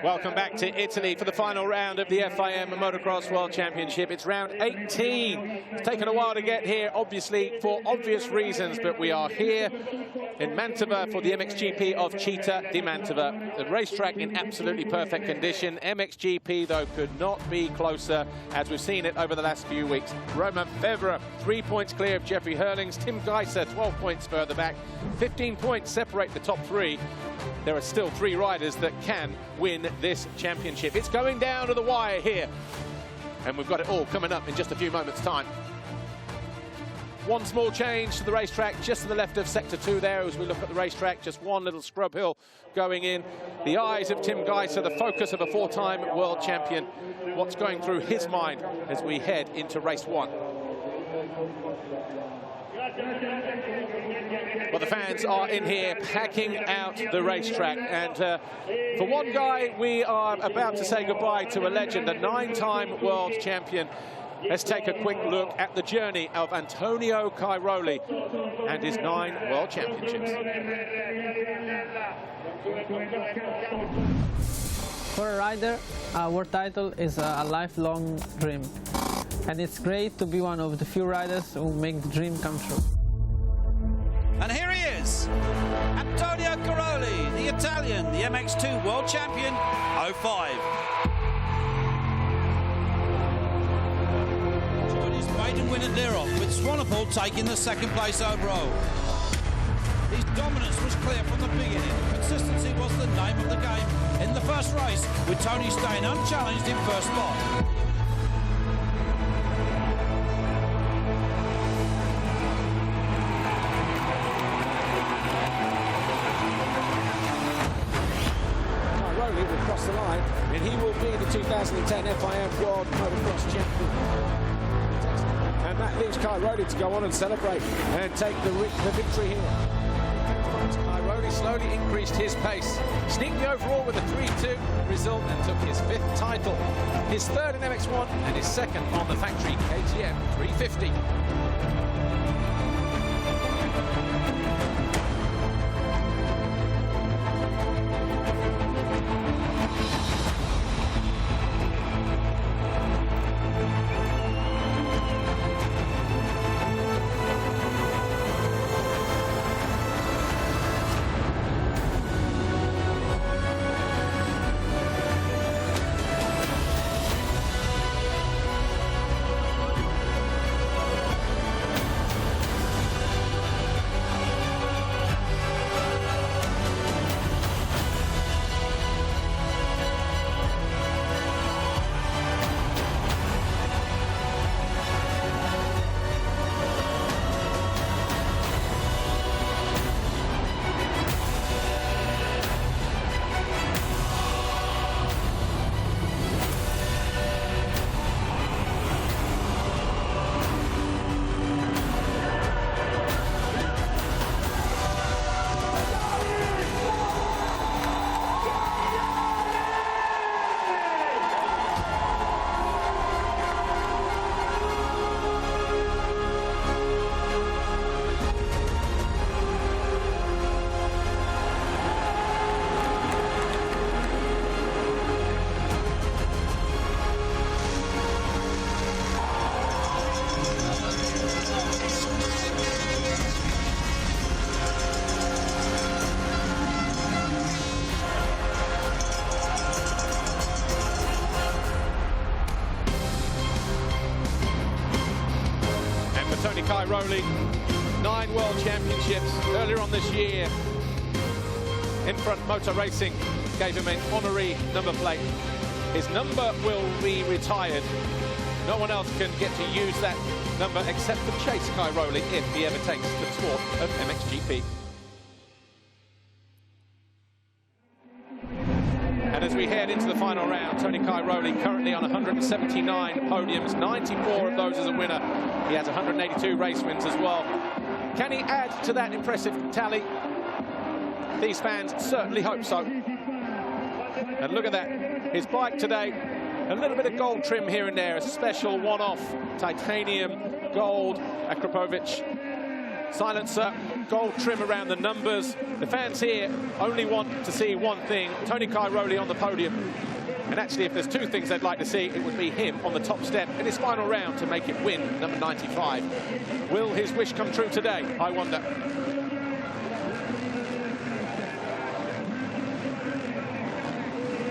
Welcome back to Italy for the final round of the FIM Motocross World Championship. It's round 18. It's taken a while to get here, obviously, for obvious reasons, but we are here in Mantova for the MXGP of Città di Mantova. The racetrack in absolutely perfect condition. MXGP, though, could not be closer, as we've seen it over the last few weeks. Romain Febvre, 3 points clear of Jeffrey Herlings. Tim Geiser, 12 points further back. 15 points separate the top three. There are still 3 riders that can win this championship. It's going down to the wire here. And we've got it all coming up in just a few moments' time. One small change to the racetrack, just to the left of Sector 2 there as we look at the racetrack. Just one little scrub hill going in. The eyes of Tim Geiser, the focus of a 4-time world champion. What's going through his mind as we head into race 1? Well, the fans are in here packing out the racetrack, and for one guy, we are about to say goodbye to a legend, a 9-time world champion. Let's take a quick look at the journey of Antonio Cairoli and his 9 world championships. For a rider, a world title is a lifelong dream, and it's great to be one of the few riders who make the dream come true. And here he is, Antonio Cairoli, the Italian, the MX2 world champion, 05. Joined his maiden win at Lirov, with Swanepoel taking the 2nd place overall. His dominance was clear from the beginning. Consistency was the name of the game in the first race, with Tony staying unchallenged in first spot. Across the line, and he will be the 2010 FIM World Motocross Champion. And that leaves Cairoli to go on and celebrate and take the victory here. Cairoli slowly increased his pace, sneaked the overall with a 3-2 result and took his 5th title, his 3rd in MX1 and his 2nd on the factory KTM 350. Cairoli, 9 world championships earlier on this year. In Front Motor Racing gave him an honorary number plate. His number will be retired. No one else can get to use that number except for Chase Cairoli if he ever takes the sport of MXGP. And as we head into the final round, Tony Cairoli currently on 179 podiums, 94 of those as a winner. He has 182 race wins as well. Can he add to that impressive tally? These fans certainly hope so. And look at that, his bike today, a little bit of gold trim here and there, a special one-off titanium gold Akrapovic Silencer, gold trim around the numbers. The fans here only want to see one thing, Tony Cairoli on the podium. And actually, if there's two things they'd like to see, it would be him on the top step in his final round to make it win, number 95. Will his wish come true today? I wonder.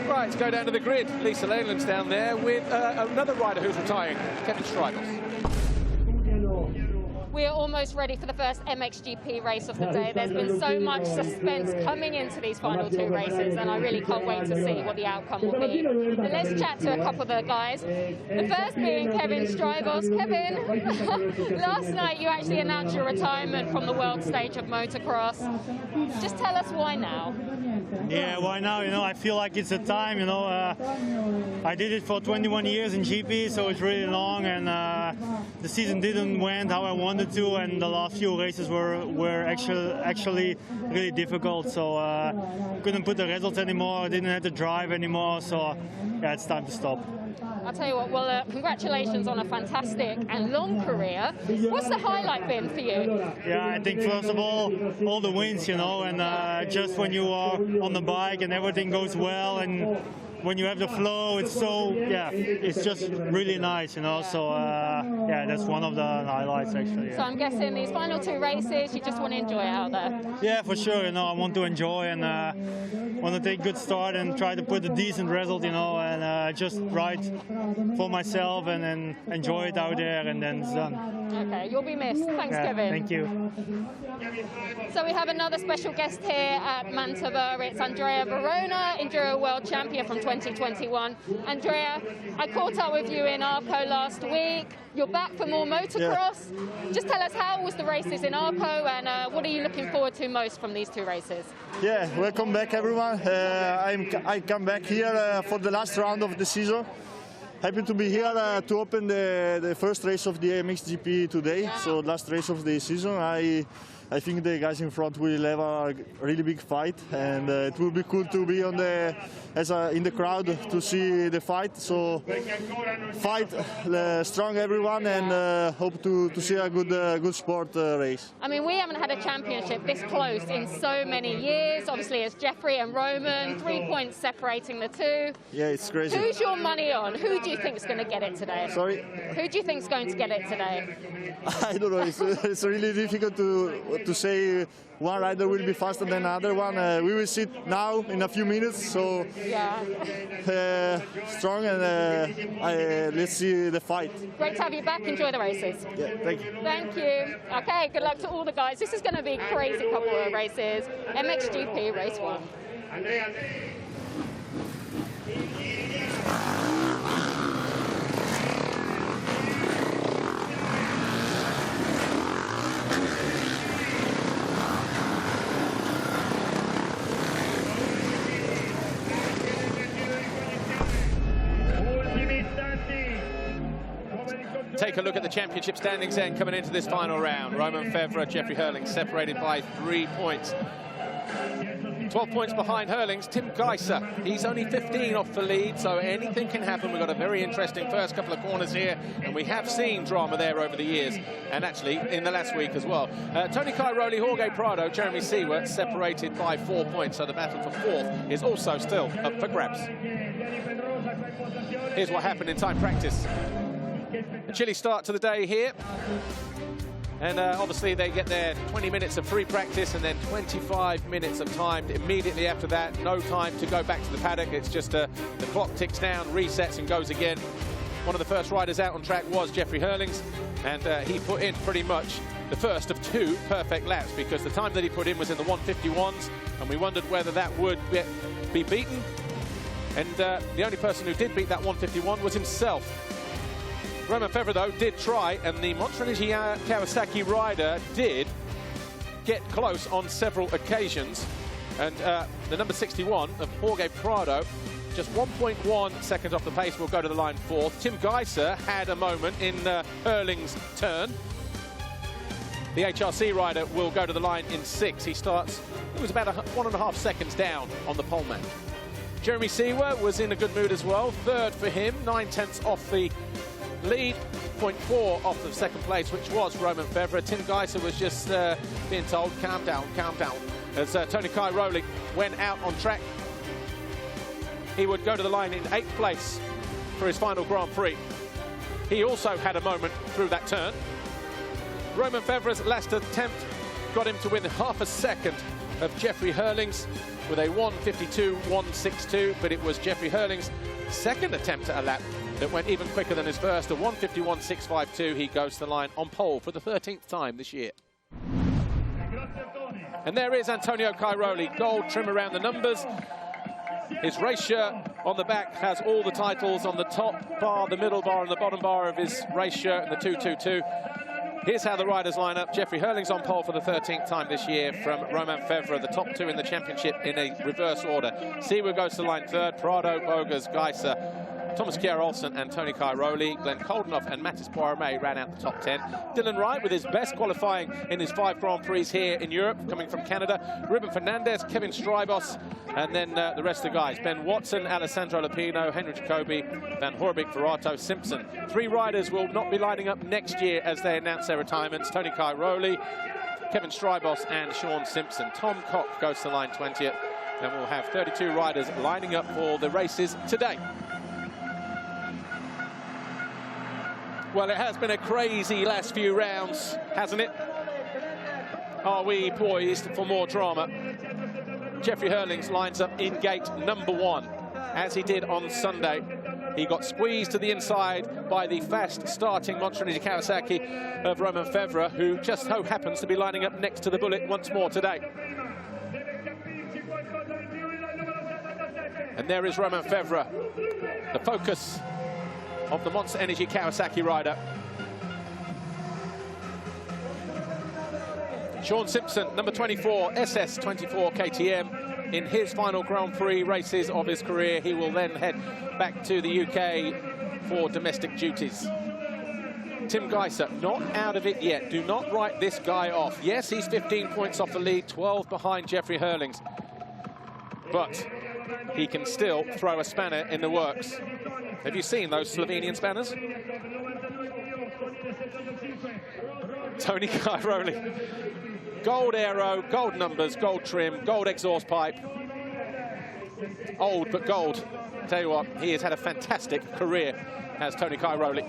Right, let's go down to the grid. Lisa Leyland's down there with another rider who's retiring, Kevin Strivos. We are almost ready for the first MXGP race of the day. There's been so much suspense coming into these final two races, and I really can't wait to see what the outcome will be. But let's chat to a couple of the guys. The first being Kevin Strivos. Kevin, last night you actually announced your retirement from the world stage of motocross. Just tell us why now. Yeah, why now? You know, I feel like it's a time. You know, I did it for 21 years in GP, so it's really long, and the season didn't went how I wanted to, and the last few races were actually really difficult. So couldn't put the results anymore. Didn't have to drive anymore. So yeah, it's time to stop. I'll tell you what, well, congratulations on a fantastic and long career. What's the highlight been for you? Yeah, I think first of all the wins, you know, and just when you are on the bike and everything goes well, and when you have the flow, it's so, yeah, it's just really nice, you know, so yeah, that's one of the highlights actually. Yeah. So I'm guessing these final two races, you just want to enjoy out there? Yeah, for sure, you know, I want to enjoy and want to take a good start and try to put a decent result, you know, and just ride for myself and then enjoy it out there, and then it's done. Okay, you'll be missed. Thanks, Kevin. Thank you. So we have another special guest here at Mantova. It's Andrea Verona, Enduro World Champion from 2021. Andrea, I caught up with you in Arco last week. You're back for more motocross. Yeah. Just tell us, how was the races in Arco, and what are you looking forward to most from these two races? Yeah, welcome back everyone. I come back here for the last round of the season. Happy to be here to open the first race of the MXGP today. Yeah. So last race of the season. I think the guys in front will have a really big fight, and it will be cool to be on in the crowd to see the fight. So fight strong everyone, and hope to see a good sport race. I mean, we haven't had a championship this close in so many years. Obviously, it's Jeffrey and Romain, 3 points separating the two. Yeah, it's crazy. Who's your money on? Who do you think is going to get it today? Sorry? Who do you think is going to get it today? I don't know. It's really difficult to say one rider will be faster than another one. We will see it now in a few minutes. So yeah. Strong, and let's see the fight. Great to have you back. Enjoy the races. Yeah, thank you. Thank you. Okay, good luck to all the guys. This is going to be a crazy couple of races. MXGP Race 1. Andrea. Take a look at the championship standings then coming into this final round. Romain Febvre, Jeffrey Herlings separated by 3 points. 12 points behind Herlings, Tim Geiser. He's only 15 off the lead, so anything can happen. We've got a very interesting first couple of corners here, and we have seen drama there over the years, and actually in the last week as well. Tony Cairoli, Jorge Prado, Jeremy Seawer separated by 4 points, so the battle for fourth is also still up for grabs. Here's what happened in time practice. A chilly start to the day here. And obviously they get their 20 minutes of free practice and then 25 minutes of time immediately after that. No time to go back to the paddock. It's just the clock ticks down, resets and goes again. One of the first riders out on track was Jeffrey Herlings, and he put in pretty much the first of 2 perfect laps, because the time that he put in was in the 151s, and we wondered whether that would be beaten. And the only person who did beat that 151 was himself. Romain Febvre, though, did try, and the Monster Energy Kawasaki rider did get close on several occasions. And the number 61 of Jorge Prado, just 1.1 seconds off the pace, will go to the line fourth. Tim Geiser had a moment in Herlings' turn. The HRC rider will go to the line in 6th. He starts, it was about 1.5 seconds down on the pole man. Jeremy Seawer was in a good mood as well. 3rd for him, 9 tenths off the lead, 0.4 off of second place, which was Romain Febvre. Tim Geiser was just being told, calm down, as Tony Cairoli went out on track. He would go to the line in 8th place for his final Grand Prix. He also had a moment through that turn. Romain Febvre's last attempt got him to within half a second of Jeffrey Herlings with a 1:52.162, but it was Jeffrey Herlings' second attempt at a lap that went even quicker than his first, a 1:51.652. He goes to the line on pole for the 13th time this year. And there is Antonio Cairoli, gold trim around the numbers. His race shirt on the back has all the titles on the top bar, the middle bar and the bottom bar of his race shirt, and the 222. Here's how the riders line up. Jeffrey Herlings on pole for the 13th time this year from Romain Febvre, the top two in the championship in a reverse order. Seawood goes to line third, Prado, Bogas, Geiser, Thomas Kjær-Olsen and Tony Cairoli. Glenn Koldenoff and Mattis Poiremé ran out the top 10. Dylan Wright with his best qualifying in his 5 Grand Prix here in Europe, coming from Canada. Ruben Fernandez, Kevin Strybos, and then the rest of the guys. Ben Watson, Alessandro Lupino, Henry Jacobi, Van Horebeke, Verrato, Simpson. 3 riders will not be lining up next year as they announce their retirements. Tony Cairoli, Kevin Strybos and Sean Simpson. Tom Cock goes to line 20th, and we'll have 32 riders lining up for the races today. Well, it has been a crazy last few rounds, hasn't it? Are we poised for more drama? Jeffrey Herlings lines up in gate number 1, as he did on Sunday. He got squeezed to the inside by the fast-starting Monster-Energy Kawasaki of Romain Febvre, who just so happens to be lining up next to the bullet once more today. And there is Romain Febvre, the focus of the Monster Energy Kawasaki rider. Sean Simpson, number 24, SS24 KTM, in his final Grand Prix races of his career. He will then head back to the UK for domestic duties. Tim Geiser, not out of it yet. Do not write this guy off. Yes, he's 15 points off the lead, 12 behind Jeffrey Herlings. But he can still throw a spanner in the works. Have you seen those Slovenian spanners? Tony Cairoli. Gold aero, gold numbers, gold trim, gold exhaust pipe. Old but gold. Tell you what, he has had a fantastic career as Tony Cairoli.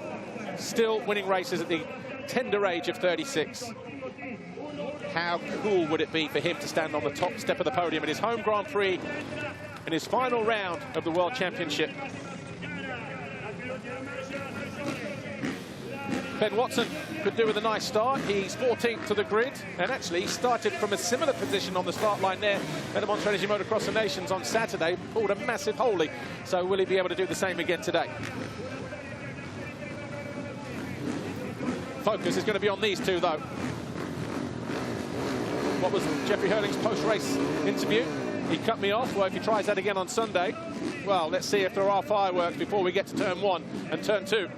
Still winning races at the tender age of 36. How cool would it be for him to stand on the top step of the podium in his home Grand Prix in his final round of the World Championship? Ben Watson could do with a nice start. He's 14th to the grid, and actually started from a similar position on the start line there at the Monster Energy Motocross of Nations on Saturday. Pulled a massive holy. So will he be able to do the same again today? Focus is going to be on these two, though. What was Jeffrey Herlings' post-race interview? He cut me off. Well, if he tries that again on Sunday, well, let's see if there are fireworks before we get to turn 1 and turn 2.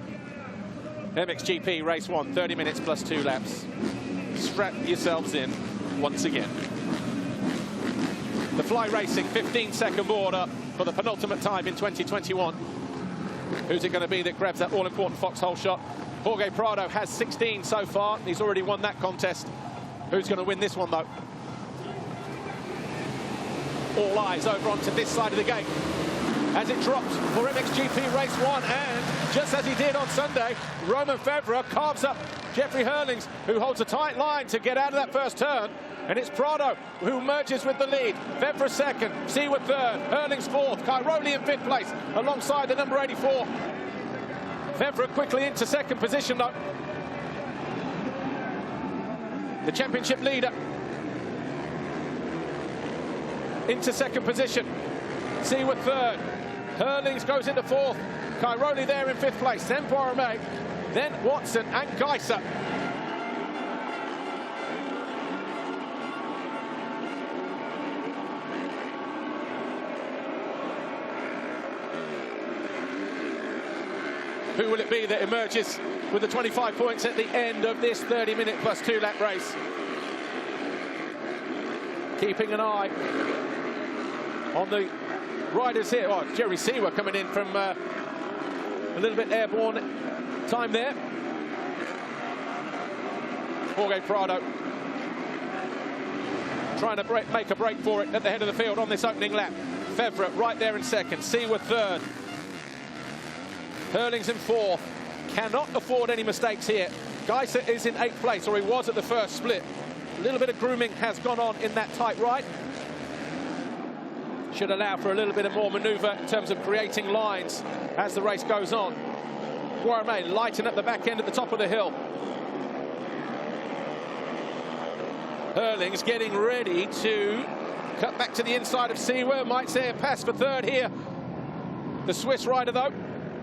MXGP Race 1, 30 minutes plus 2 laps. Strap yourselves in once again. The Fly Racing 15-second board up for the penultimate time in 2021. Who's it going to be that grabs that all-important foxhole shot? Jorge Prado has 16 so far. He's already won that contest. Who's going to win this one, though? All eyes over onto this side of the gate as it drops for MXGP Race 1, and just as he did on Sunday, Romain Febvre carves up Jeffrey Herlings, who holds a tight line to get out of that first turn, and it's Prado who merges with the lead. Febvre second, Seawood third, Herlings fourth, Cairoli in 5th place alongside the number 84. Febvre quickly into second position, though. The championship leader into second position. Seawood third. Herlings goes into 4th. Cairoli there in 5th place. Then Poiremé. Then Watson and Geiser. Who will it be that emerges with the 25 points at the end of this 30-minute plus 2-lap race? Keeping an eye on the riders here. Oh, Jerry Seawer coming in from A little bit airborne time there. Jorge Prado trying to make a break for it at the head of the field on this opening lap. Febvre right there in second. Città third. Herlings in fourth. Cannot afford any mistakes here. Geiser is in 8th place, or he was at the first split. A little bit of grooming has gone on in that tight right. Should allow for a little bit of more manoeuvre in terms of creating lines as the race goes on. Romain lighting up the back end at the top of the hill. Herlings getting ready to cut back to the inside of Città. Might say a pass for third here. The Swiss rider, though,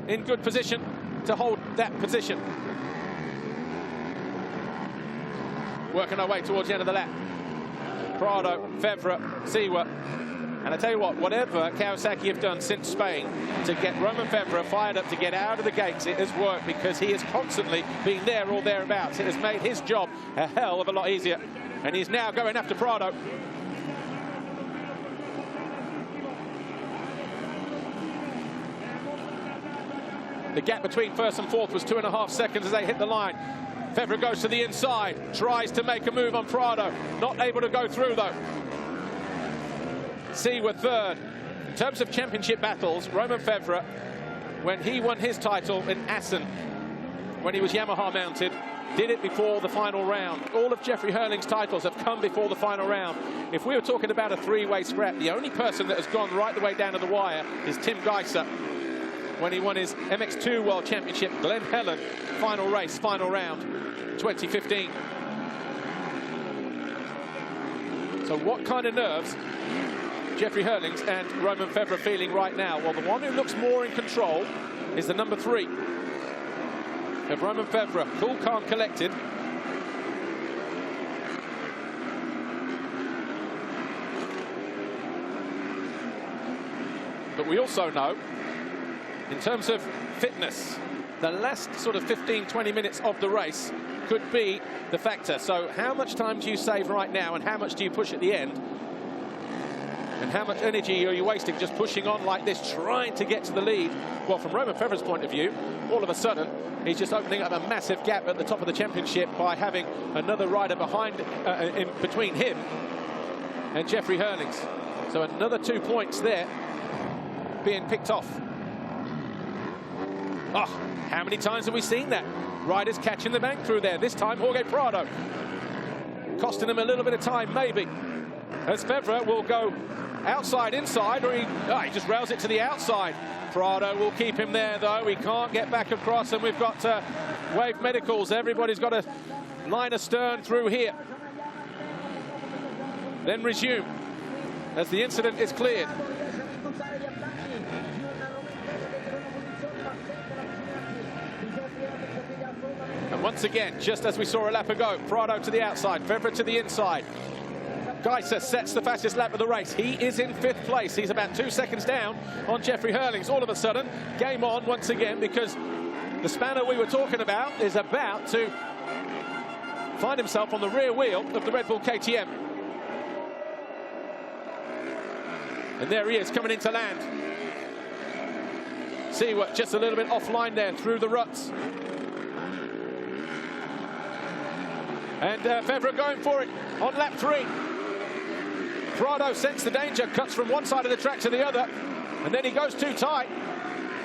in good position to hold that position. Working our way towards the end of the lap. Prado, Febvre, Città. And I tell you what, whatever Kawasaki have done since Spain to get Romain Febvre fired up to get out of the gates, it has worked, because he has constantly been there or thereabouts. It has made his job a hell of a lot easier. And he's now going after Prado. The gap between first and fourth was 2.5 seconds as they hit the line. Febvre goes to the inside, tries to make a move on Prado. Not able to go through, though. Città third. In terms of championship battles, Romain Febvre, when he won his title in Assen, when he was Yamaha mounted, did it before the final round. All of Jeffrey Herlings' titles have come before the final round. If we were talking about a three-way scrap, the only person that has gone right the way down to the wire is Tim Geiser, when he won his MX2 World Championship, Glen Helen, final race, final round, 2015. So what kind of nerves Jeffrey Herlings and Romain Febvre feeling right now? Well, the one who looks more in control is the number 3 of Romain Febvre, cool, calm, collected. But we also know, in terms of fitness, the last sort of 15-20 minutes of the race could be the factor. So how much time do you save right now, and how much do you push at the end? And how much energy are you wasting just pushing on like this, trying to get to the lead? Well, from Romain Febvre's point of view, all of a sudden, he's just opening up a massive gap at the top of the championship by having another rider behind, in between him and Jeffrey Herlings. So another 2 points there being picked off. Oh, how many times have we seen that? Riders catching the bank through there. This time, Jorge Prado costing him a little bit of time, maybe. As Febvre will go outside, inside, or he just rails it to the outside. Prado will keep him there, though. He can't get back across, and we've got wave medicals. Everybody's got a line astern through here. Then resume as the incident is cleared. And once again, just as we saw a lap ago, Prado to the outside, Febvre to the inside. Geiser sets the fastest lap of the race. He is in 5th place. He's about 2 seconds down on Jeffrey Herlings. All of a sudden, game on once again, because the spanner we were talking about is about to find himself on the rear wheel of the Red Bull KTM. And there he is, coming into land. Città just a little bit offline there through the ruts. And Febvre going for it on lap 3. Prado sensed the danger, cuts from one side of the track to the other, and then he goes too tight.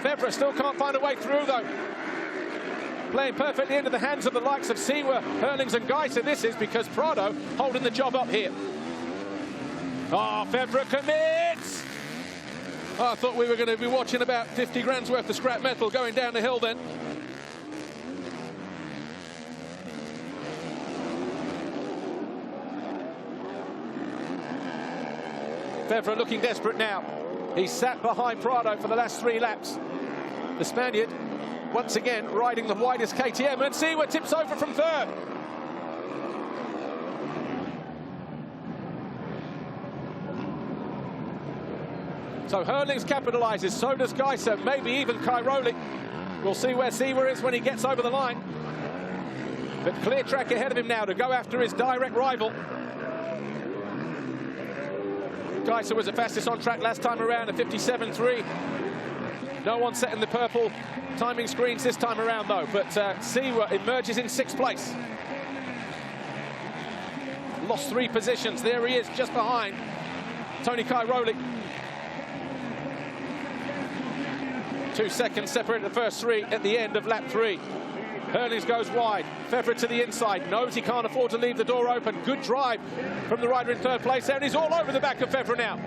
Febvre still can't find a way through, though. Playing perfectly into the hands of the likes of Città, Herlings and Geiser. This is because Prado holding the job up here. Oh, Febvre commits! Oh, I thought we were going to be watching about 50 grand's worth of scrap metal going down the hill then. Febvre looking desperate now. He's sat behind Prado for the last 3 laps. The Spaniard, once again, riding the widest KTM, and Città tips over from 3rd. So Herlings capitalises, so does Geiser, maybe even Cairoli. We'll see where Città is when he gets over the line. But clear track ahead of him now to go after his direct rival. Geiser was the fastest on track last time around at 57.3. No one setting the purple timing screens this time around, though. But Città emerges in 6th place. Lost 3 positions. There he is, just behind Tony Cairoli. 2 seconds separated the first 3 at the end of lap 3. Herlings goes wide. Febvre to the inside. Knows he can't afford to leave the door open. Good drive from the rider in 3rd place there, and he's all over the back of Febvre now.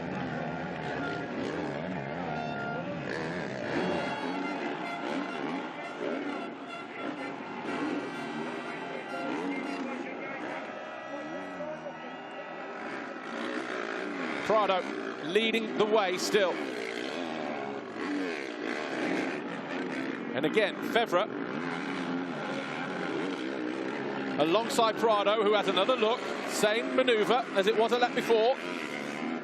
Prado leading the way still. And again, Febvre alongside Prado, who has another look. Same manoeuvre as it was a lap before.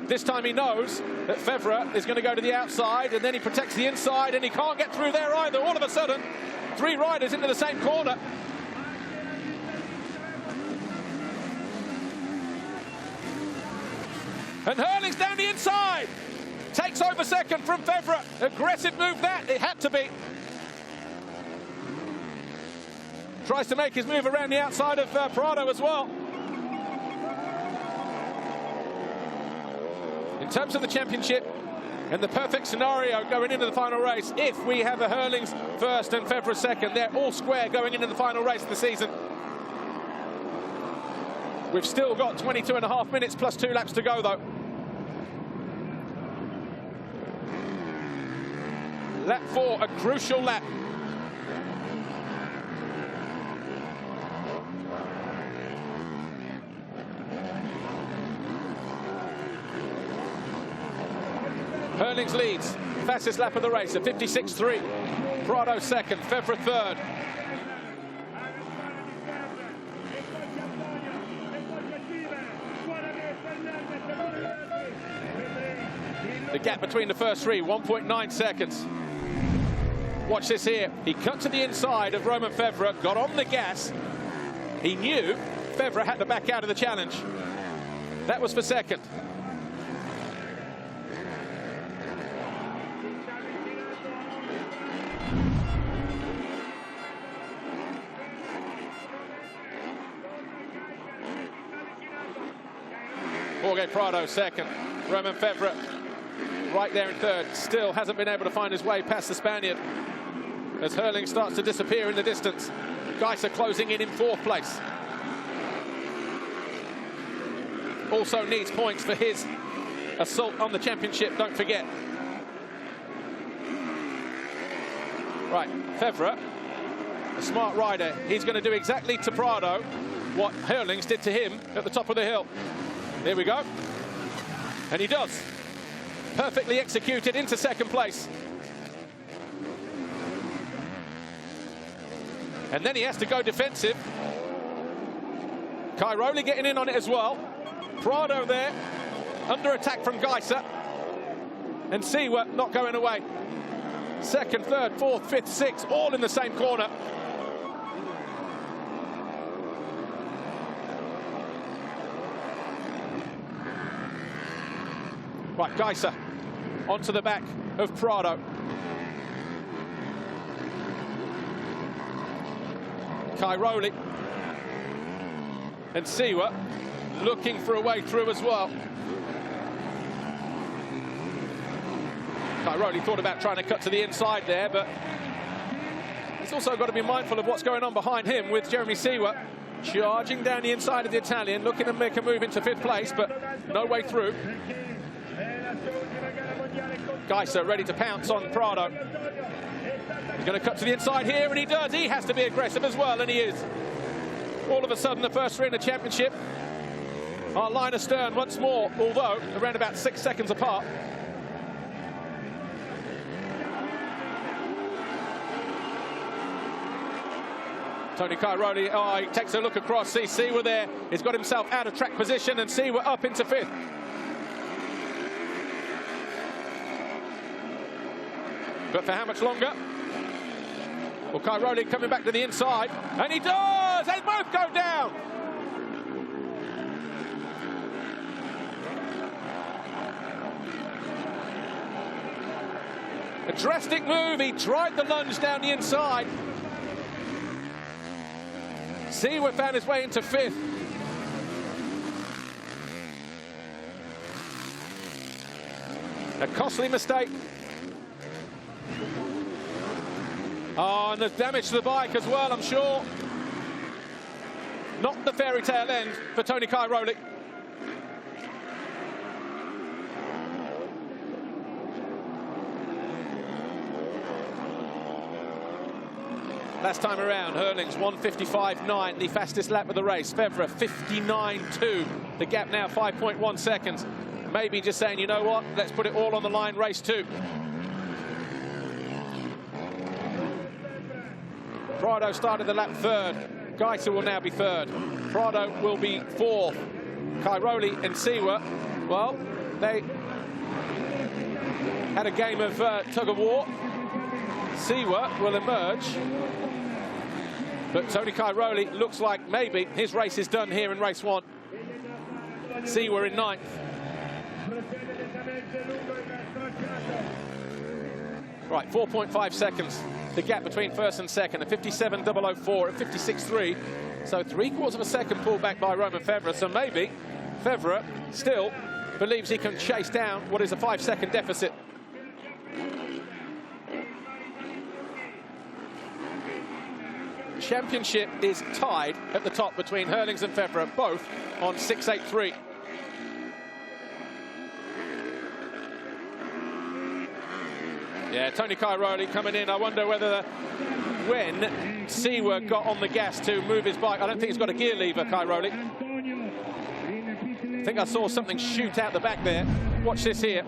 This time he knows that Febvre is going to go to the outside, and then he protects the inside, and he can't get through there either. All of a sudden, 3 riders into the same corner. And Herlings down the inside. Takes over second from Febvre. Aggressive move that, it had to be. Tries to make his move around the outside of Prado as well. In terms of the championship and the perfect scenario going into the final race, if we have a Herlings first and Febvre second, they're all square going into the final race of the season. We've still got 22.5 minutes plus 2 laps to go, though. Lap 4, a crucial lap. Herlings leads, fastest lap of the race at 56.3. Prado second, Febvre third. The gap between the first 3, 1.9 seconds. Watch this here. He cut to the inside of Romain Febvre, got on the gas. He knew Febvre had to back out of the challenge. That was for second. Jorge Prado second. Romain Febvre right there in third. Still hasn't been able to find his way past the Spaniard as Herlings starts to disappear in the distance. Geiser closing in 4th place. Also needs points for his assault on the championship, don't forget. Right, Febvre, a smart rider. He's going to do exactly to Prado what Herlings did to him at the top of the hill. There we go. And he does. Perfectly executed into 2nd place. And then he has to go defensive. Cairoli getting in on it as well. Prado there, under attack from Geiser. And Città not going away. 2nd, 3rd, 4th, 5th, 6th, all in the same corner. Right, Geiser onto the back of Prado. Cairoli and Città looking for a way through as well. Cairoli thought about trying to cut to the inside there, but he's also got to be mindful of what's going on behind him with Jeremy Città charging down the inside of the Italian, looking to make a move into 5th place, but no way through. Geiser ready to pounce on Prado. He's going to cut to the inside here, and he does. He has to be aggressive as well, and he is. All of a sudden, the first 3 in the championship are line astern once more, although around about 6 seconds apart. Tony Cairoli, he takes a look across, sees Città there. He's got himself out of track position, and Città up into 5th. But for how much longer? Well, Cairoli coming back to the inside, and he does! They both go down! A drastic move. He tried the lunge down the inside. Seawer found his way into 5th. A costly mistake. Oh, and there's damage to the bike as well, I'm sure. Not the fairy tale end for Tony Cairoli. Last time around, Herlings 1:55.9, the fastest lap of the race. Febvre 59.2. The gap now 5.1 seconds. Maybe just saying, you know what, let's put it all on the line, race 2. Prado started the lap 3rd. Geiser will now be 3rd. Prado will be 4th. Cairoli and Seawer, well, they had a game of tug of war. Seawer will emerge. But Tony Cairoli looks like maybe his race is done here in race 1. Seawer in 9th. Right, 4.5 seconds. The gap between 1st and 2nd, a 57.004 and 56.3. So 3/4 of a second pulled back by Romain Febvre. So maybe Febvre still believes he can chase down what is a 5-second deficit. Championship is tied at the top between Herlings and Febvre, both on 6.83. Yeah, Tony Cairoli coming in. I wonder whether when Seawer got on the gas to move his bike, I don't think he's got a gear lever, Cairoli. I think I saw something shoot out the back there. Watch this here.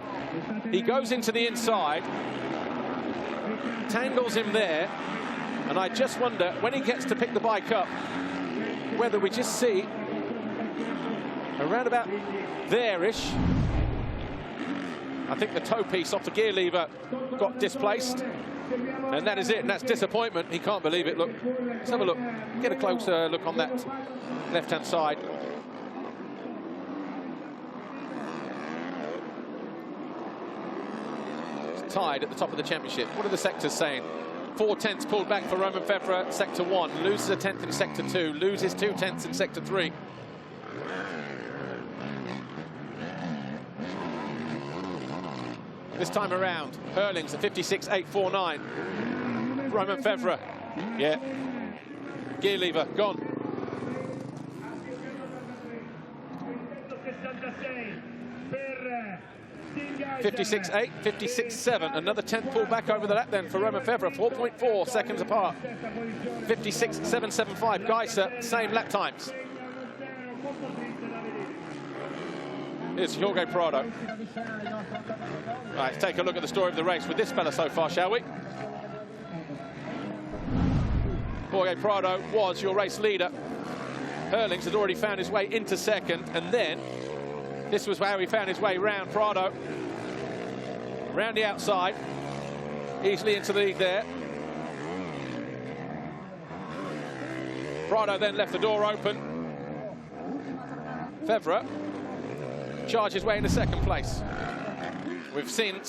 He goes into the inside, tangles him there, and I just wonder, when he gets to pick the bike up, whether we just see around about there-ish. I think the toe piece off the gear lever got displaced, and that is it, and that's disappointment. He can't believe it. Look, let's have a look. Get a closer look on that left-hand side. It's tied at the top of the championship. What are the sectors saying? 4/10 pulled back for Romain Febvre, sector 1. Loses a 10th in sector 2. Loses 2/10 in sector 3. This time around, Herlings a 56.849. Romain Febvre, yeah. Gear lever gone. 56.8, 56.7. Another 10th pull back over the lap then for Romain Febvre, 4.4 seconds apart. 56.775. Geiser, same lap times. Here's Jorge Prado. Right, let's take a look at the story of the race with this fella so far, shall we? Jorge Prado was your race leader. Herlings had already found his way into 2nd, and then this was how he found his way round Prado. Round the outside, easily into the lead there. Prado then left the door open. Febvre charged his way into 2nd place. We've seen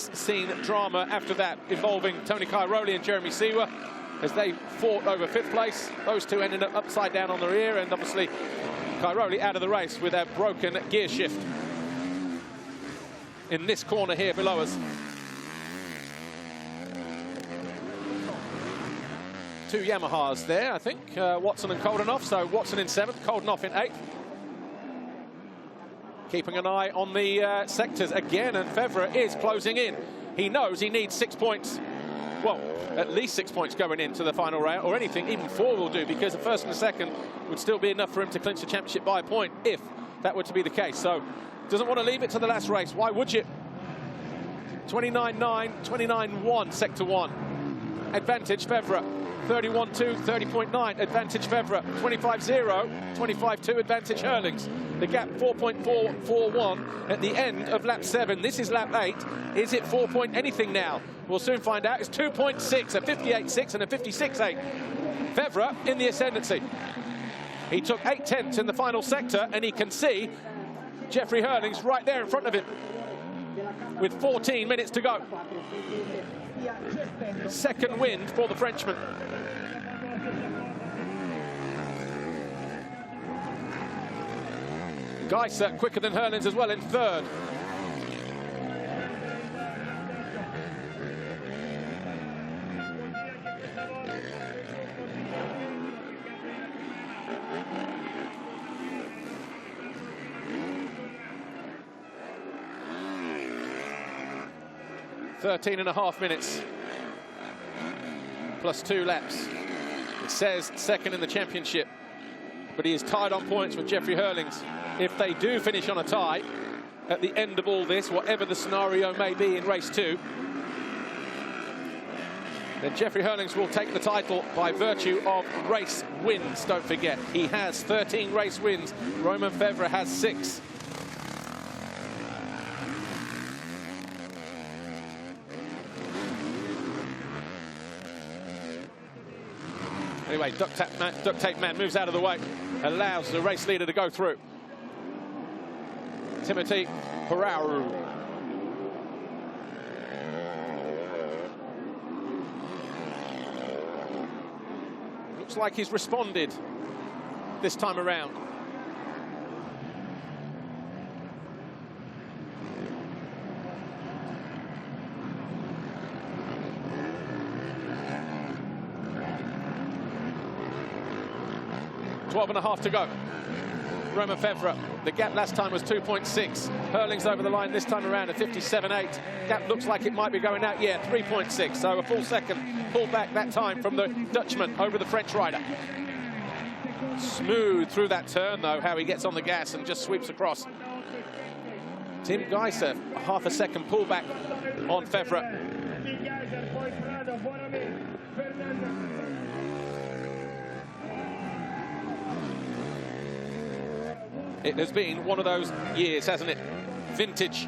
drama after that involving Tony Cairoli and Jeremy Seawer as they fought over 5th place. Those two ended up upside down on the rear, and obviously Cairoli out of the race with a broken gear shift in this corner here below us. 2 Yamahas there, I think, Watson and Koldenoff. So Watson in 7th, Koldenoff in 8th. Keeping an eye on the sectors again, and Febvre is closing in. He knows he needs 6 points. Well, at least 6 points going into the final round, or anything, even 4 will do, because the 1st and the 2nd would still be enough for him to clinch the championship by a point, if that were to be the case. So, doesn't want to leave it to the last race. Why would you? 29.9, 29.1, sector 1. Advantage Febvre. 31.2, 30.9, advantage Febvre. 25.0, 25.2, advantage Herlings. The gap 4.441 at the end of lap 7. This is lap 8. Is it 4 point anything now? We'll soon find out. It's 2.6, a 58.6 and a 56.8. Febvre in the ascendancy. He took 8/10 in the final sector, and he can see Jeffrey Herlings right there in front of him with 14 minutes to go. Second win for the Frenchman. Geiser quicker than Herlings as well in third. .13.5 minutes, plus 2 laps. It says second in the championship, but he is tied on points with Jeffrey Herlings. If they do finish on a tie at the end of all this, whatever the scenario may be in race 2, then Jeffrey Herlings will take the title by virtue of race wins. Don't forget, he has 13 race wins. Romain Febvre has 6. Anyway, duct tape man moves out of the way, allows the race leader to go through. Timothy Pararu. Looks like he's responded this time around. .12.5 to go. Romain Febvre, the gap last time was 2.6. Herlings over the line this time around at 57.8. Gap looks like it might be going out, yeah, 3.6. So a full second pull back that time from the Dutchman over the French rider. Smooth through that turn, though, how he gets on the gas and just sweeps across. Tim Geiser, half a second pullback on Febvre. It has been one of those years, hasn't it? Vintage.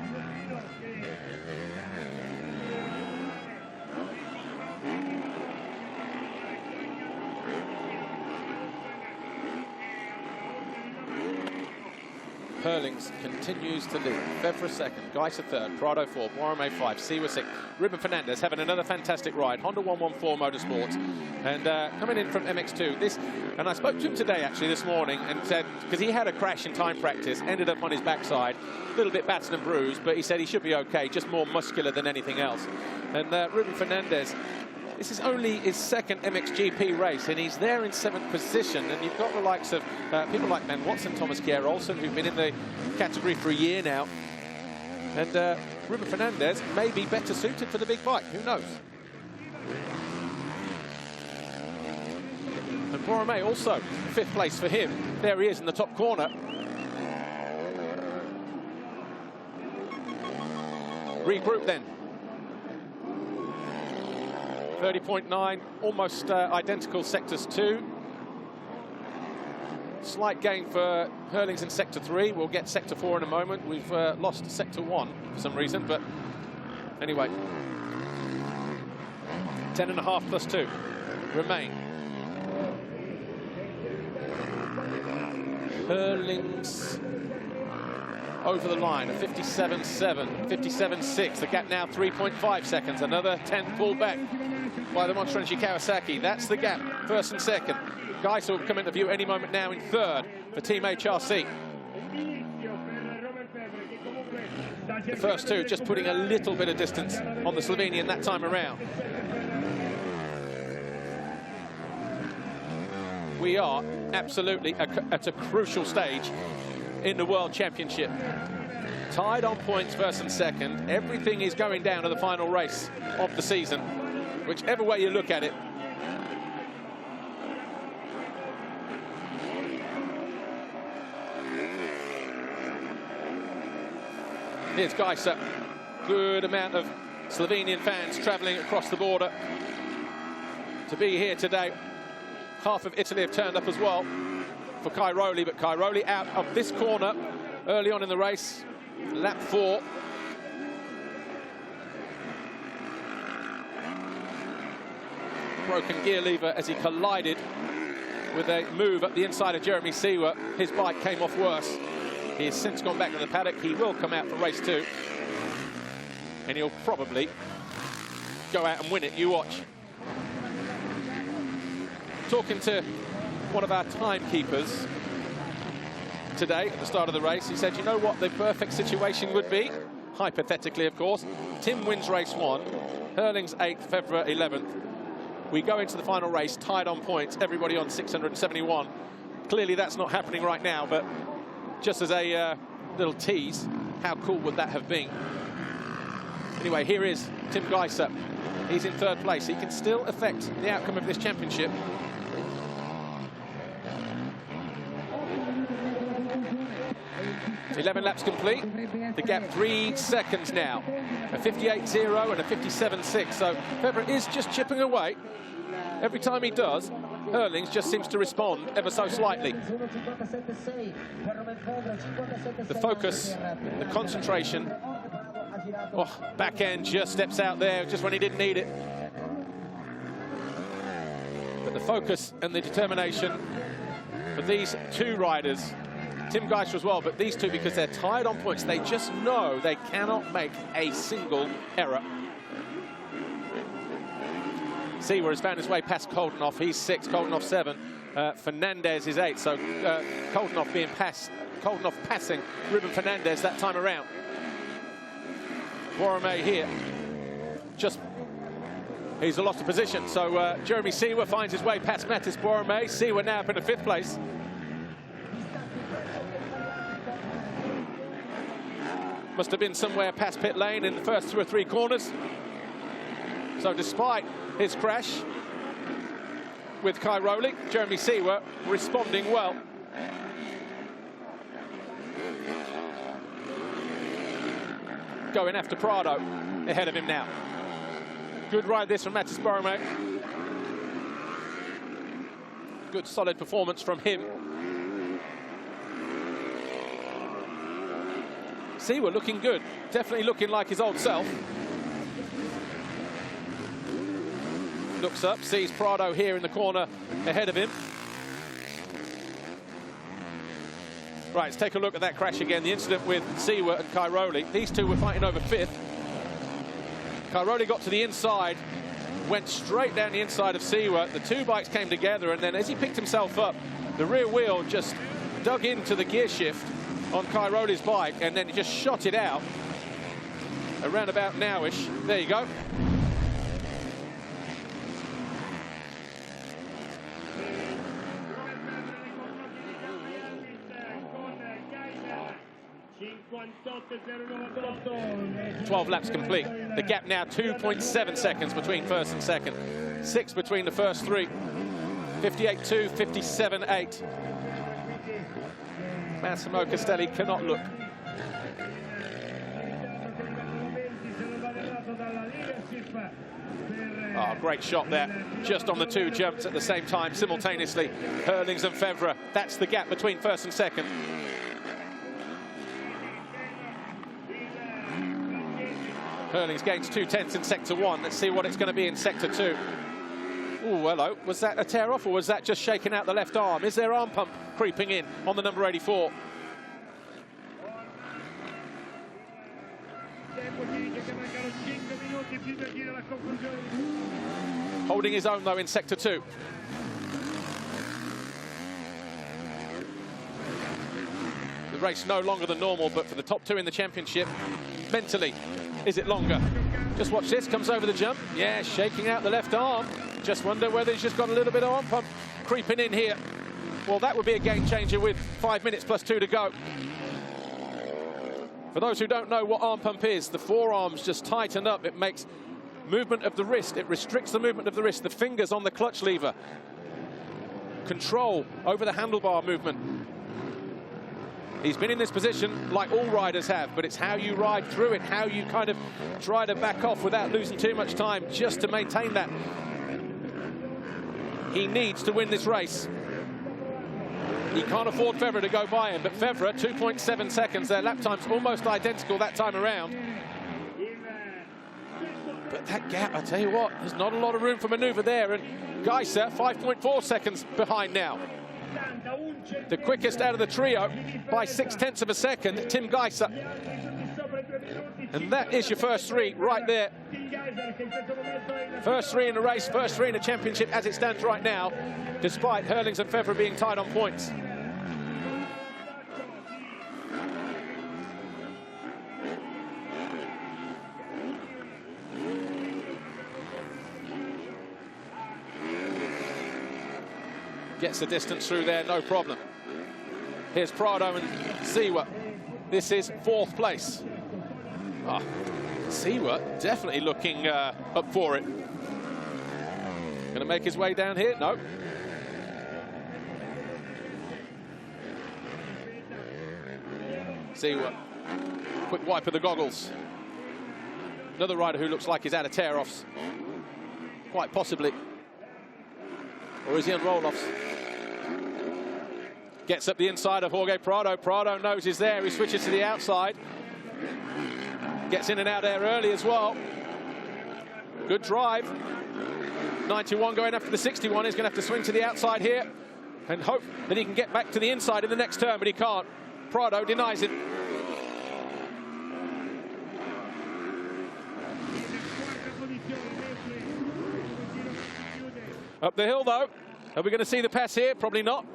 Herlings continues to lead. Febvre second, Geiser third, Prado fourth, Romain 5, Siwa 6. Ruben Fernandez having another fantastic ride. Honda 114 Motorsports, and coming in from MX2. And I spoke to him today, actually, this morning, and said, because he had a crash in time practice, ended up on his backside, a little bit battered and bruised, but he said he should be okay, just more muscular than anything else. And Ruben Fernandez, this is only his second MXGP race, and he's there in 7th position. And you've got the likes of people like Ben Watson, Thomas Cairoli, who've been in the category for a year now. And Ruben Fernandez may be better suited for the big bike. Who knows? And Romain also 5th place for him. There he is in the top corner. Regroup then. 30.9, almost identical sectors 2. Slight gain for Herlings in sector 3. We'll get sector 4 in a moment. We've lost sector 1 for some reason, but anyway. 10.5 plus 2. Romain. Herlings over the line, a 57.7, 57.6. The gap now 3.5 seconds. Another 10 pull back by the Monstrenci Kawasaki. That's the gap, first and second. Geiser will come into view any moment now in third for Team HRC. The first two just putting a little bit of distance on the Slovenian that time around. We are absolutely at a crucial stage in the World Championship. Tied on points, first and second. Everything is going down to the final race of the season, whichever way you look at it. Here's Geiser. Good amount of Slovenian fans travelling across the border to be here today. Half of Italy have turned up as well for Cairoli, but Cairoli out of this corner early on in the race, lap 4. Broken gear lever as he collided with a move at the inside of Jeremy Siwa. His bike came off worse. He has since gone back to the paddock. He will come out for race 2, and he'll probably go out and win it. You watch. Talking to one of our timekeepers today at the start of the race, he said, you know what the perfect situation would be? Hypothetically, of course. Tim wins race 1, Herlings 8th, Febvre 11th. We go into the final race tied on points, everybody on 671. Clearly that's not happening right now, but just as a little tease, how cool would that have been? Anyway, here is Tim Geiser. He's in 3rd place. He can still affect the outcome of this championship. .11 laps complete. The gap 3 seconds now. A 58.0 and a 57.6. So Febvre is just chipping away. Every time he does, Herlings just seems to respond ever so slightly. The focus, the concentration. Oh, back end just steps out there just when he didn't need it. But the focus and the determination for these two riders, Tim Geiser as well, but these two, because they're tied on points, they just know they cannot make a single error. Città has found his way past Koldenoff. He's 6, Koldenoff 7. Fernandez is 8, so Koldenoff passing Ruben Fernandez that time around. Romain here, he's lost a position, so Jeremy Città finds his way past Mattis Romain. Città now up in the 5th place. Must have been somewhere past pit lane in the first 2 or 3 corners. So despite his crash with Cairoli, Jeremy Città responding well. Going after Prado, ahead of him now. Good ride this from Mattis Romain. Good solid performance from him. Città looking good, definitely looking like his old self. Looks up, sees Prado here in the corner ahead of him. Right, let's take a look at that crash again. The incident with Città and Cairoli. These two were fighting over 5th. Cairoli got to the inside, went straight down the inside of Città. The two bikes came together, and then as he picked himself up, the rear wheel just dug into the gear shift on Cairoli's bike, and then he just shot it out around about nowish. There you go. .12 laps complete. The gap now 2.7 seconds between 1st and 2nd. 6 between the first 3. 58.2, 57.8. Massimo Castelli cannot look. Oh, great shot there. Just on the 2 jumps at the same time, simultaneously. Herlings and Febvre. That's the gap between 1st and 2nd. Herlings gains 2/10 in sector 1. Let's see what it's going to be in sector 2. Oh, hello. Was that a tear off, or was that just shaking out the left arm? Is there arm pump creeping in on the number 84? Holding his own, though, in sector 2. The race no longer than normal, but for the top 2 in the championship, mentally, is it longer? Just watch this, comes over the jump. Yeah, shaking out the left arm. Just wonder whether he's just got a little bit of arm pump creeping in here. Well, that would be a game changer with 5 minutes plus 2 to go. For those who don't know what arm pump is, the forearms just tighten up. It makes movement of the wrist. It restricts the movement of the wrist. The fingers on the clutch lever. Control over the handlebar movement. He's been in this position like all riders have, but it's how you ride through it, how you kind of try to back off without losing too much time just to maintain that. He needs to win this race. He can't afford Febvre to go by him, but Febvre, 2.7 seconds. Their lap time's almost identical that time around. But that gap, I tell you what, there's not a lot of room for manoeuvre there, and Geiser, 5.4 seconds behind now. The quickest out of the trio by 0.6 of a second, Tim Geiser. And that is your first three right there. First three in the race, first three in the championship as it stands right now, despite Herlings and Febvre being tied on points. Gets the distance through there, no problem. Here's Prado and Città. This is fourth place. Oh, Città definitely looking up for it. Going to make his way down here? No. Città. Quick wipe of the goggles. Another rider who looks like he's out of tear-offs. Quite possibly. Or is he on roll-offs? Gets up the inside of Jorge Prado. Prado knows he's there. He switches to the outside. Gets in and out there early as well. Good drive. 91 going after the 61. He's going to have to swing to the outside here and hope that he can get back to the inside in the next turn, but he can't. Prado denies it. Up the hill, though. Are we going to see the pass here? Probably not.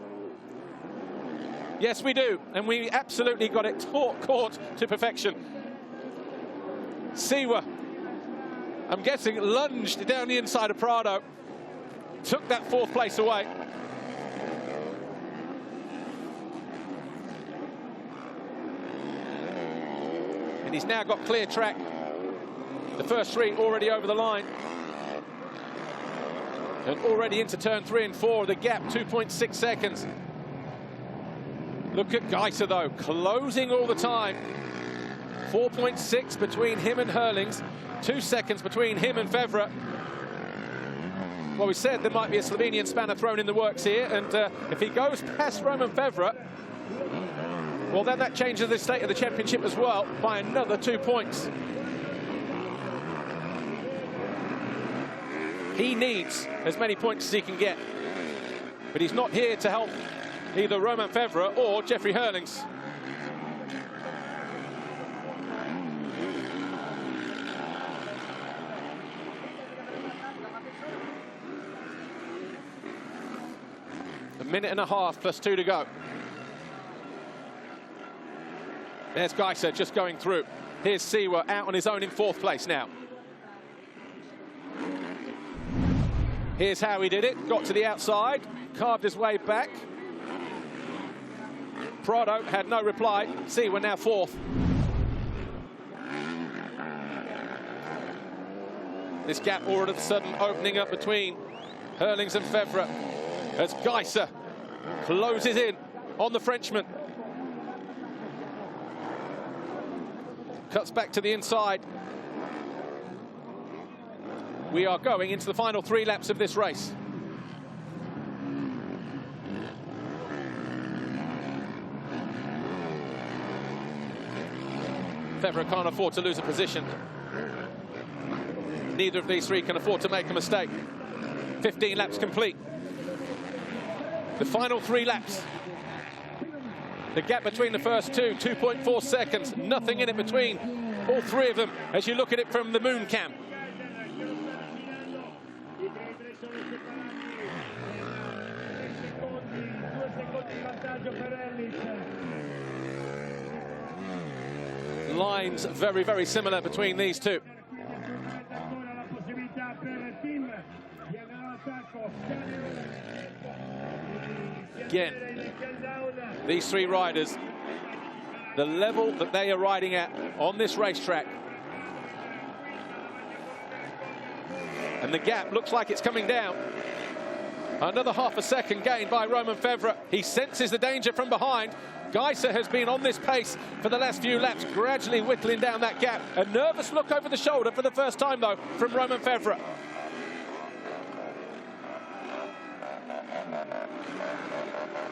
Yes, we do. And we absolutely got it caught to perfection. Città, I'm guessing, lunged down the inside of Prado. Took that fourth place away. And he's now got clear track. The first three already over the line. And already into turn 3 and 4, the gap 2.6 seconds. Look at Geiser though, closing all the time. 4.6 between him and Herlings, 2 seconds between him and Febvre. Well, we said there might be a Slovenian spanner thrown in the works here, and if he goes past Romain Febvre, well, then that changes the state of the championship as well by another 2 points. He needs as many points as he can get, but he's not here to help either Romain Febvre or Jeffrey Herlings. A minute and a half plus 2 to go. There's Geiser just going through. Here's Città out on his own in fourth place now. Here's how he did it. Got to the outside, carved his way back. Prado had no reply. Città now fourth. This gap all of a sudden opening up between Herlings and Febvre as Geiser closes in on the Frenchman. Cuts back to the inside. We are going into the final 3 laps of this race. Febvre can't afford to lose a position. Neither of these three can afford to make a mistake. 15 laps complete. The final 3 laps. The gap between the first two, 2.4 seconds. Nothing in it between all 3 of them as you look at it from the moon cam. Lines very, very similar between these two. Again, these 3 riders, the level that they are riding at on this racetrack, and the gap looks like it's coming down. Another half a second gained by Romain Febvre. He senses the danger from behind. Geiser has been on this pace for the last few laps, gradually whittling down that gap. A nervous look over the shoulder for the first time, though, from Romain Febvre.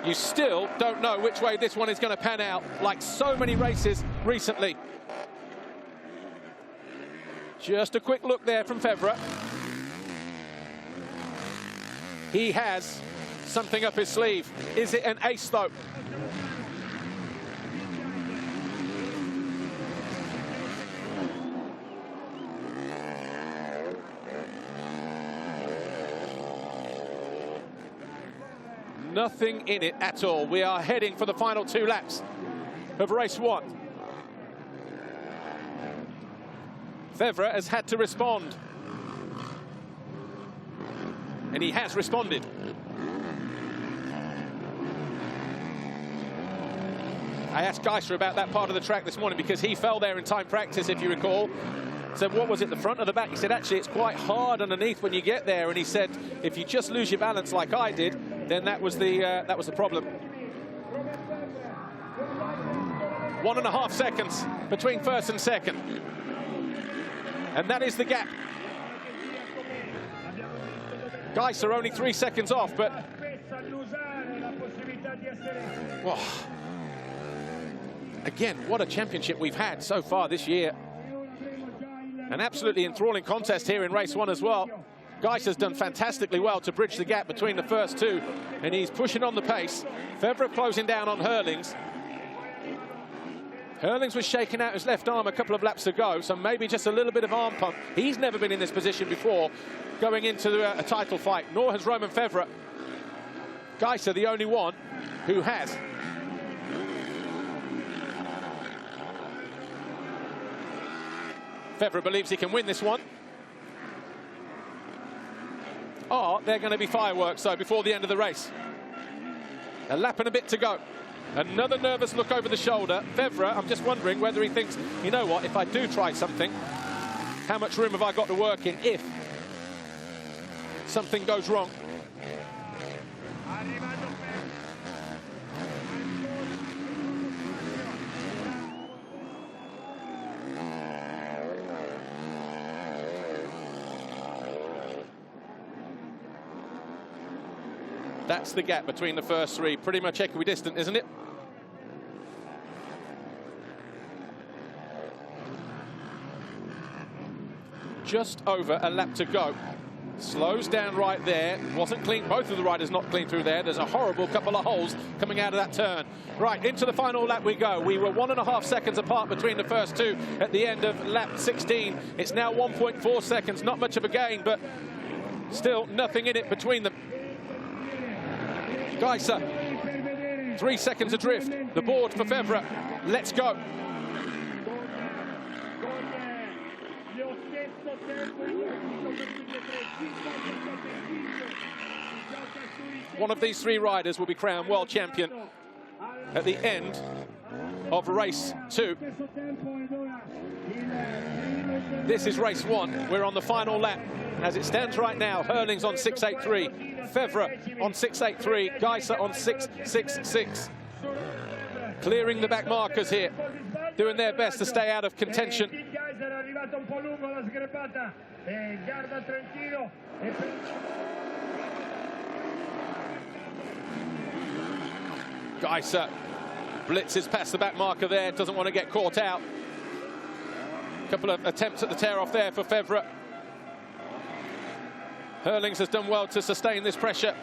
You still don't know which way this one is going to pan out, like so many races recently. Just a quick look there from Febvre. He has something up his sleeve. Is it an ace, though? Nothing in it at all. We are heading for the final 2 laps of race 1. Febvre has had to respond. And he has responded. I asked Geiser about that part of the track this morning because he fell there in time practice, if you recall. So what was it, the front or the back? He said, actually, it's quite hard underneath when you get there. And he said, if you just lose your balance like I did, then that was the problem. 1.5 seconds between first and second. And that is the gap. Geiser only 3 seconds off, but... Whoa. Again, what a championship we've had so far this year. An absolutely enthralling contest here in race 1 as well. Geiser's done fantastically well to bridge the gap between the first 2, and he's pushing on the pace. Febvre closing down on Herlings. Herlings was shaking out his left arm a couple of laps ago, so maybe just a little bit of arm pump. He's never been in this position before, going into a title fight, nor has Romain Febvre. Geiser, the only one who has. Febvre believes he can win this one. Are there going to be fireworks, though, before the end of the race? A lap and a bit to go. Another nervous look over the shoulder. Febvre, I'm just wondering whether he thinks, you know what, if I do try something, how much room have I got to work in if something goes wrong? That's the gap between the first 3. Pretty much equidistant, isn't it? Just over a lap to go. Slows down right there. Wasn't clean. Both of the riders not clean through there. There's a horrible couple of holes coming out of that turn. Right, into the final lap we go. We were 1.5 seconds apart between the first 2 at the end of lap 16. It's now 1.4 seconds. Not much of a gain, but still nothing in it between them. Geiser, 3 seconds adrift. The board for Febvre. Let's go. One of these 3 riders will be crowned world champion at the end of race 2. This is race 1. We're on the final lap. As it stands right now, Herlings on 6.83, Febvre on 6.83, Geiser on 6.66. Clearing the back markers here, doing their best to stay out of contention. Geiser blitzes past the back marker there, doesn't want to get caught out. A couple of attempts at the tear-off there for Febvre. Herlings has done well to sustain this pressure.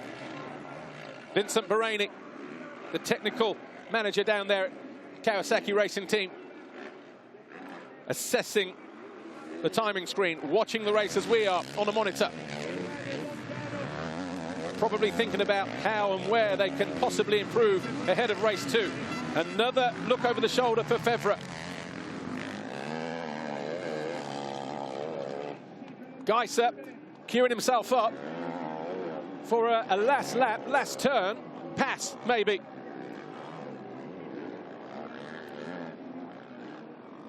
Vincent Barani, the technical manager down there at Kawasaki Racing Team, assessing the timing screen, watching the race as we are on a monitor. Probably thinking about how and where they can possibly improve ahead of race 2. Another look over the shoulder for Febvre. Geiser queuing himself up for a last lap, last turn, pass maybe.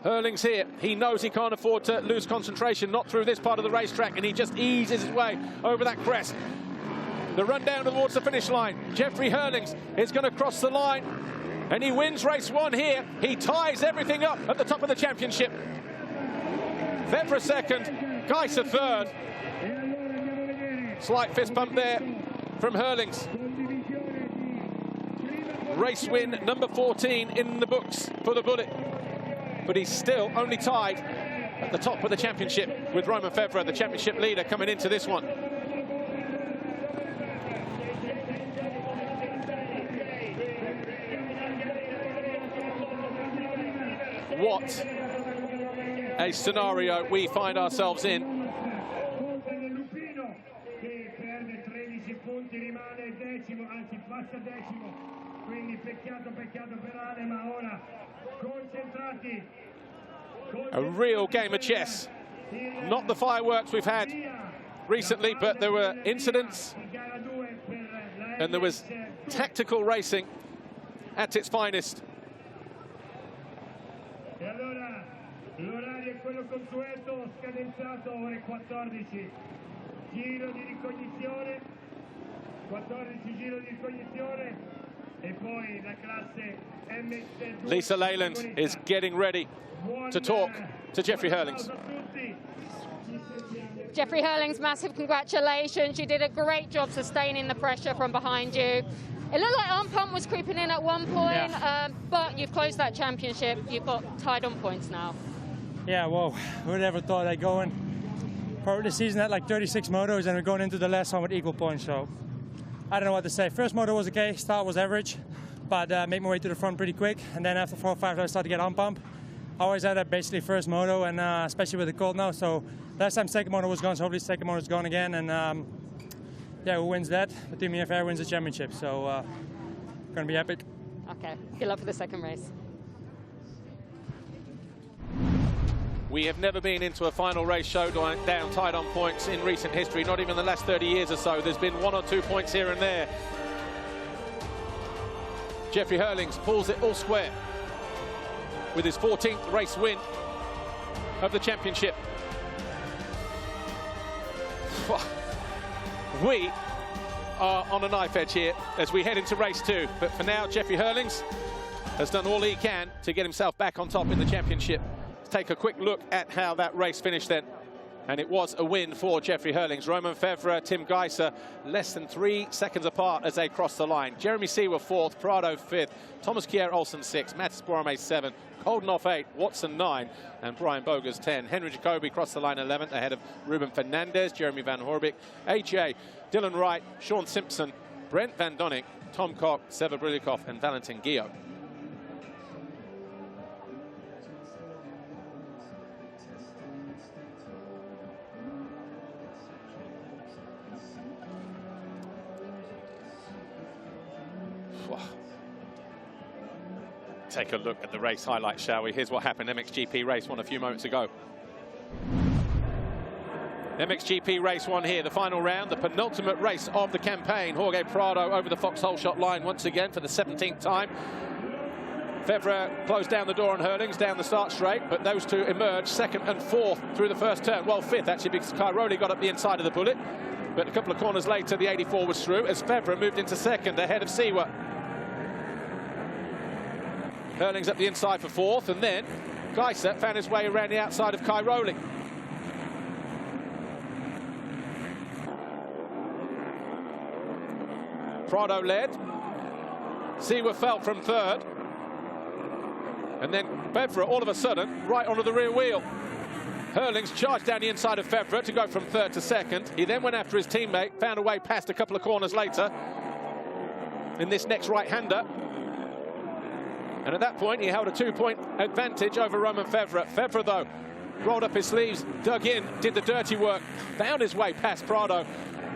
Herlings here, he knows he can't afford to lose concentration, not through this part of the racetrack, and he just eases his way over that crest. The run down towards the finish line. Jeffrey Herlings is going to cross the line, and he wins race 1 here. He ties everything up at the top of the championship. Febvre second, Geiser third. Slight fist bump there from Herlings. Race win number 14 in the books for the Bullet. But he's still only tied at the top of the championship with Romain Febvre, the championship leader, coming into this one. What a scenario we find ourselves in. punti, rimane decimo, anzi passa decimo, quindi peccato per Ale, ma ora concentrati. A real game of chess. Not the fireworks we've had recently, but there were incidents and there was tactical racing at its finest. E allora l'orario è quello consueto, scadenzato, ore 14, giro di ricognizione, 14 giro di ricognizione e poi la classe MX. Lisa Leyland is getting ready to talk to Jeffrey Herlings. Jeffrey Herlings, massive congratulations. You did a great job sustaining the pressure from behind you. It looked like arm pump was creeping in at one point, but you've closed that championship. You've got tied on points now. Yeah, well, who would ever thought I'd go in probably the season at like 36 motos and we're going into the last one with equal points, so I don't know what to say. First moto was okay, start was average, but made my way to the front pretty quick, and then after 4 or 5 I started to get on pump. I always had a basically first moto, and especially with the cold now, so last time second moto was gone, so hopefully second moto is gone again, and yeah, who wins that? The Team EFR wins the championship, so gonna be epic. Okay, good luck for the second race. We have never been into a final race showdown down tied on points in recent history, not even the last 30 years or so. There's been 1 or 2 points here and there. Jeffrey Herlings pulls it all square with his 14th race win of the championship. We are on a knife edge here as we head into race 2. But for now, Jeffrey Herlings has done all he can to get himself back on top in the championship. Let's take a quick look at how that race finished then. And it was a win for Jeffrey Herlings. Romain Febvre, Tim Geiser, less than 3 seconds apart as they crossed the line. Jeremy Seawer 4th, Prado 5th, Thomas Kjær Olsen 6th, Mats Boromé 7th, Koldenhoff 8th, Watson 9th, and Brian Bogers 10. Henry Jacobi crossed the line 11th ahead of Ruben Fernandez, Jeremy Van Horbik, AJ, Dylan Wright, Sean Simpson, Brent Van Donink, Tom Koch, Sever Brilikov, and Valentin Guillaume. Take a look at the race highlights, shall we? Here's what happened. MXGP Race 1 a few moments ago. MXGP Race 1 here, the final round, the penultimate race of the campaign. Jorge Prado over the foxhole shot line once again for the 17th time. Febvre closed down the door on Herlings down the start straight, but those two emerged 2nd and 4th through the first turn. Well, 5th actually, because Cairoli got up the inside of the bullet, but a couple of corners later the 84 was through as Febvre moved into 2nd ahead of Seawer. Herlings up the inside for 4th, and then Geiser found his way around the outside of Cairoli. Prado led. Seawer fell from 3rd. And then Febvre, all of a sudden, right onto the rear wheel. Herlings charged down the inside of Febvre to go from 3rd to 2nd. He then went after his teammate, found a way past a couple of corners later in this next right-hander. And at that point, he held a 2-point advantage over Romain Febvre. Febvre, though, rolled up his sleeves, dug in, did the dirty work, found his way past Prado,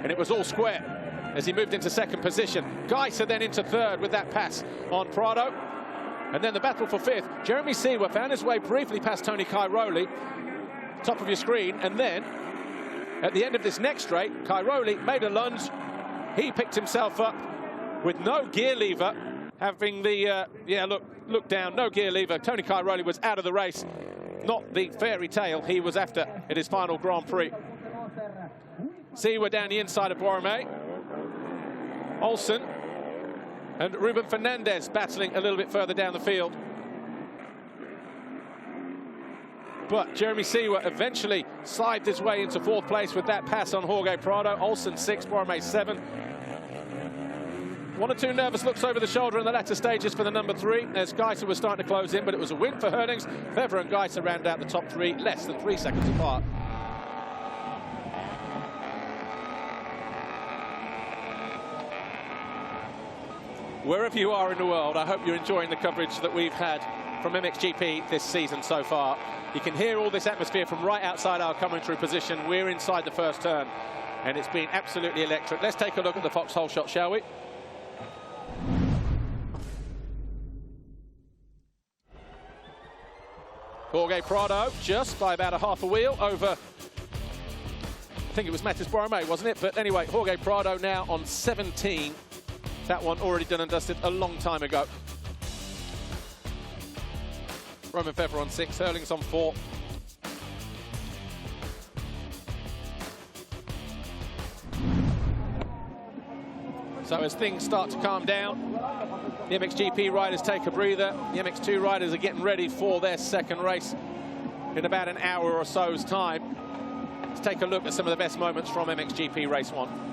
and it was all square as he moved into 2nd position. Geiser then into 3rd with that pass on Prado. And then the battle for 5th. Jeremy Seawer found his way briefly past Tony Cairoli, top of your screen, and then at the end of this next straight, Cairoli made a lunge. He picked himself up with no gear lever, having the, look down, no gear lever. Tony Cairoli was out of the race. Not the fairy tale he was after at his final Grand Prix. Seawer down the inside of Boromé. Olsen and Ruben Fernandez battling a little bit further down the field. But Jeremy Seawer eventually slid his way into 4th place with that pass on Jorge Prado. Olsen 6, Boromé 7. 1 or 2 nervous looks over the shoulder in the latter stages for the number 3 as Geiser was starting to close in, but it was a win for Herlings. Febvre and Geiser round out the top 3, less than 3 seconds apart. Wherever you are in the world, I hope you're enjoying the coverage that we've had from MXGP this season so far. You can hear all this atmosphere from right outside our commentary position. We're inside the first turn. and it's been absolutely electric. Let's take a look at the foxhole shot, shall we? Jorge Prado just by about a half a wheel over, I think it was Matis Borromei, wasn't it? But anyway, Jorge Prado now on 17. That one already done and dusted a long time ago. Romain Febvre on 6, Herlings on 4. So as things start to calm down, the MXGP riders take a breather. The MX2 riders are getting ready for their second race in about an hour or so's time. Let's take a look at some of the best moments from MXGP Race 1.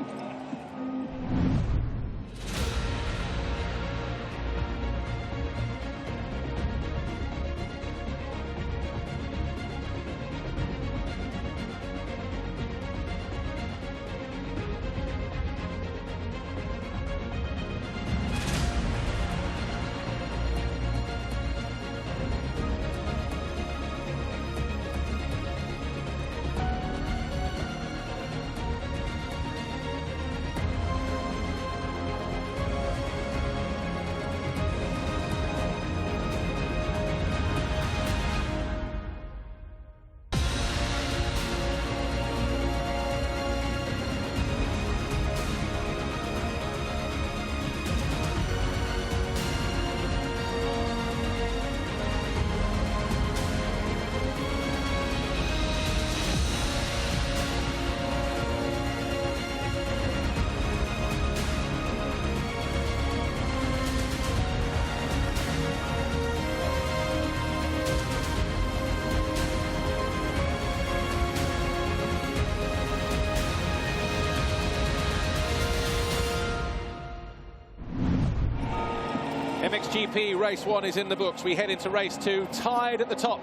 MXGP Race 1 is in the books. We head into Race 2, tied at the top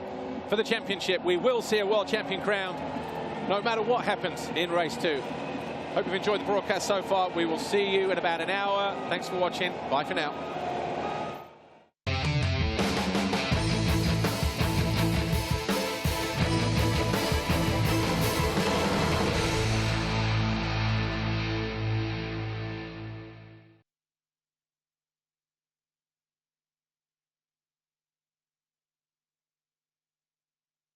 for the championship. We will see a world champion crowned no matter what happens in Race 2. Hope you've enjoyed the broadcast so far. We will see you in about an hour. Thanks for watching. Bye for now.